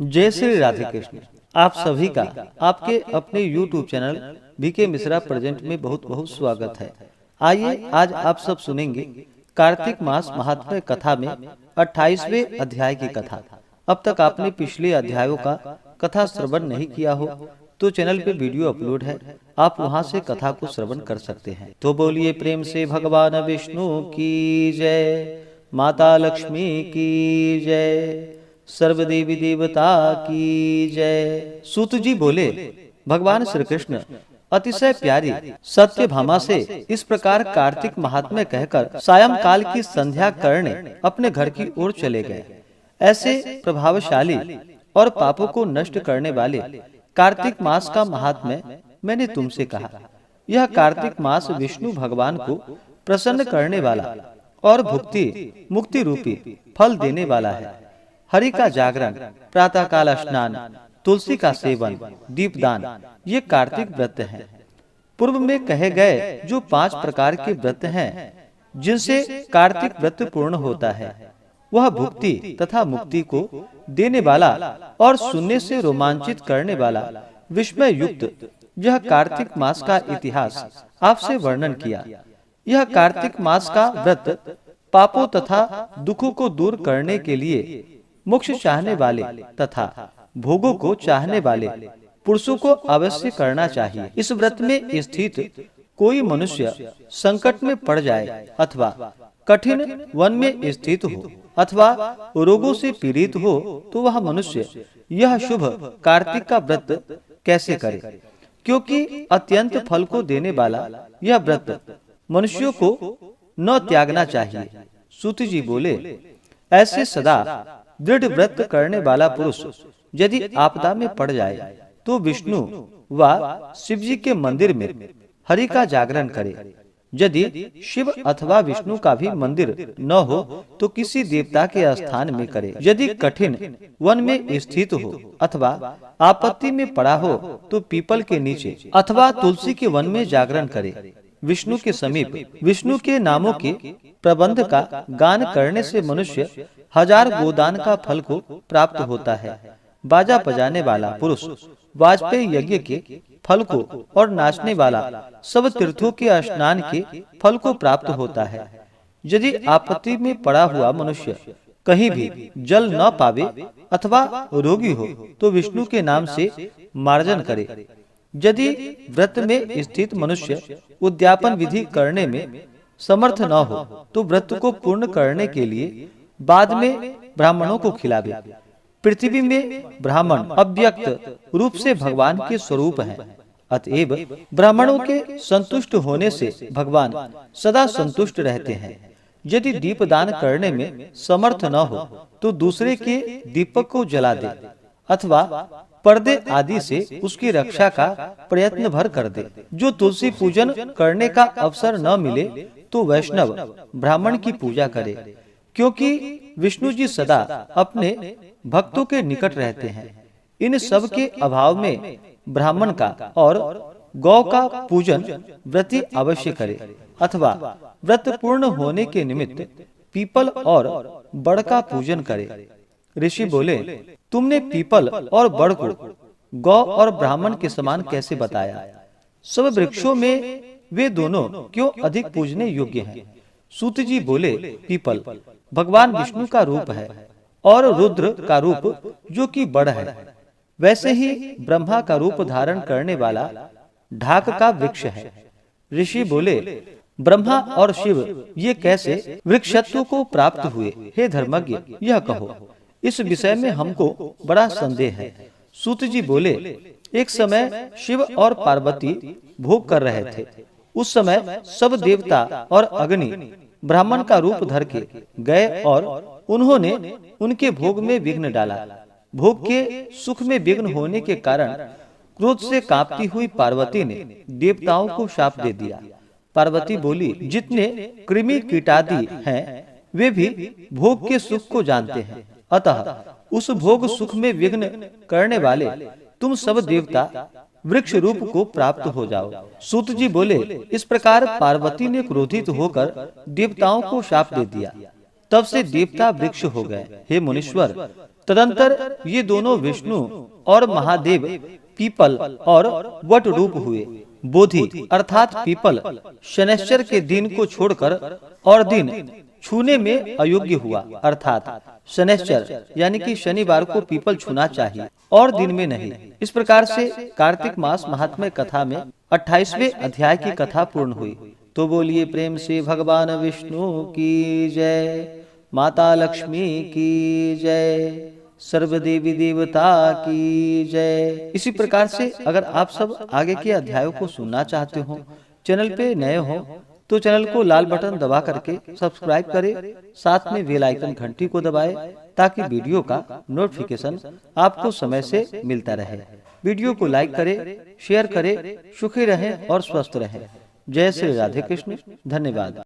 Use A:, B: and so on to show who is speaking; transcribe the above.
A: जय श्री राधे कृष्ण। आप सभी का आपके अपने YouTube channel BK Mishra present में बहुत बहुत स्वागत है। आइए आज आप सब सुनेंगे कार्तिक मास महात्म्य कथा में 28वें अध्याय की कथा। अब तक आपने पिछले अध्यायों का कथा श्रवण नहीं किया हो तो चैनल पे वीडियो अपलोड है, आप वहां से कथा को श्रवण कर सकते हैं। तो बोलिए प्रेम से भगवान विष्णु की जय, माता लक्ष्मी की जय, सर्वदेवी देवता की जय। सूत जी बोले, भगवान श्री कृष्ण अतिशय प्यारी सत्यभामा से इस प्रकार कार्तिक महात्म्य कहकर सायंकाल की संध्या करने अपने घर की ओर चले गए। ऐसे प्रभावशाली और पापों को नष्ट करने वाले कार्तिक मास का महात्म्य मैंने तुमसे कहा। यह कार्तिक मास विष्णु भगवान को प्रसन्न करने वाला और भुक्ति मुक्ति रूपी फल देने वाला है। हरि का जागरण, प्रातः काल स्नान, तुलसी का सेवन, दीपदान, ये कार्तिक व्रत हैं। पूर्व में कहे गए जो 5 प्रकार के व्रत हैं जिनसे कार्तिक व्रत पूर्ण होता है, वह भुक्ति तथा मुक्ति को देने वाला और सुनने से रोमांचित करने वाला विस्मय युक्त यह कार्तिक मास का इतिहास आपसे वर्णन किया। यह कार्तिक मास का व्रत पापों तथा दुखों को दूर करने के लिए मोक्ष चाहने वाले तथा भोगों को चाहने वाले पुरुषों को अवश्य करना चाहिए। इस व्रत में स्थित कोई मनुष्य संकट में पड़ जाए अथवा कठिन वन में स्थित हो अथवा रोगों से पीड़ित हो तो वह मनुष्य यह शुभ कार्तिक का व्रत कैसे करे, क्योंकि अत्यंत फल को देने वाला यह व्रत मनुष्यों को न त्यागना चाहिए। सूत जी बोले, ऐसे सदा दृढ़ व्रत करने वाला पुरुष यदि आपदा में पड़ जाए तो विष्णु व शिव जी के मंदिर में हरि का जागरण करे। यदि शिव अथवा विष्णु का भी मंदिर न हो तो किसी देवता के स्थान में करे। यदि कठिन वन में स्थित हो अथवा आपत्ति में पड़ा हो तो पीपल के नीचे अथवा तुलसी के वन में जागरण करे। विष्णु के समीप विष्णु के नामों के प्रबंध का गान करने से मनुष्य 1000 गोदान का फल को प्राप्त होता है। बाजा बजाने वाला पुरुष वाजपेयी यज्ञ के फल को और नाचने वाला सब तीर्थों के स्नान के फल को प्राप्त होता है। यदि आपत्ति में पड़ा हुआ मनुष्य कहीं भी जल न पावे अथवा रोगी हो तो विष्णु के नाम से मार्जन करे। यदि व्रत में स्थित मनुष्य उद्यापन विधि करने में समर्थ न हो तो व्रत को पूर्ण करने के लिए बाद में ब्राह्मणों को खिलावे। पृथ्वी में ब्राह्मण अव्यक्त रूप से भगवान के स्वरूप हैं, अतएव ब्राह्मणों के संतुष्ट होने से भगवान सदा संतुष्ट रहते हैं। यदि दीपदान करने में समर्थ न हो तो दूसरे के दीपक को जला दे अथवा पर्दे आदि से उसकी रक्षा का प्रयत्न भर कर दे। जो तुलसी पूजन करने का अवसर न मिले तो वैष्णव ब्राह्मण की पूजा करे, क्योंकि विष्णु जी सदा अपने भक्तों के निकट रहते हैं। इन सब के अभाव में ब्राह्मण का और गौ का पूजन व्रती अवश्य करे अथवा व्रत पूर्ण होने के निमित्त पीपल और बड़ का पूजन करे। ऋषि बोले, तुमने पीपल और बड़ को गौ और ब्राह्मण के समान कैसे बताया? सब वृक्षों में वे दोनों क्यों अधिक पूजने योग्य हैं? सूत जी बोले, पीपल भगवान विष्णु का रूप है और रुद्र का रूप जो कि बड़ है। वैसे ही ब्रह्मा का रूप धारण करने वाला ढाक का वृक्ष है। ऋषि बोले, ब्रह्मा और शिव ये कैसे वृक्षत्व को प्राप्त हुए? हे धर्मज्ञ, यह कहो। इस विषय में हमको बड़ा संदेह है। सूत जी बोले, एक समय शिव और पार्वती भोग कर रहे थे। उस समय सब देवता और अग्नि ब्राह्मण का रूप धर के गए और उन्होंने उनके भोग में विघ्न डाला। भोग के सुख में विघ्न होने के कारण क्रोध से कांपती हुई पार्वती ने देवताओं को शाप दे दिया। पार्वती बोली, जितने कृमि कीटादि हैं वे भी भोग के सुख को जानते हैं, अतः उस भोग सुख में विघ्न करने वाले तुम सब देवता वृक्ष रूप को प्राप्त हो जाओ। सूत जी बोले, इस प्रकार पार्वती ने क्रोधित होकर देवताओं को शाप दे दिया। तब से देवता वृक्ष हो गए। हे मुनीश्वर, तदंतर ये दोनों विष्णु और महादेव पीपल और वट रूप हुए। बोधि अर्थात पीपल शनैश्चर के दिन को छोड़कर और दिन छूने में अयोग्य हुआ, अर्थात शनैश्चर यानी कि शनिवार को पीपल छूना चाहिए और दिन में नहीं। इस प्रकार से कार्तिक मास महात्म्य कथा में 28वें अध्याय की कथा पूर्ण हुई। तो बोलिए प्रेम से भगवान विष्णु की जय, माता लक्ष्मी की जय, सर्व देवी देवता की जय। इसी प्रकार से अगर आप सब आगे के अध्यायों को सुनना चाहते हो, चैनल पे नए हो तो चैनल को लाल बटन दबा करके सब्सक्राइब करें, साथ में बेल आइकन घंटी को दबाएं ताकि वीडियो का नोटिफिकेशन आपको समय से मिलता रहे। वीडियो को लाइक करें, शेयर करें, सुखी रहें और स्वस्थ रहें। जय श्री राधे कृष्ण। धन्यवाद।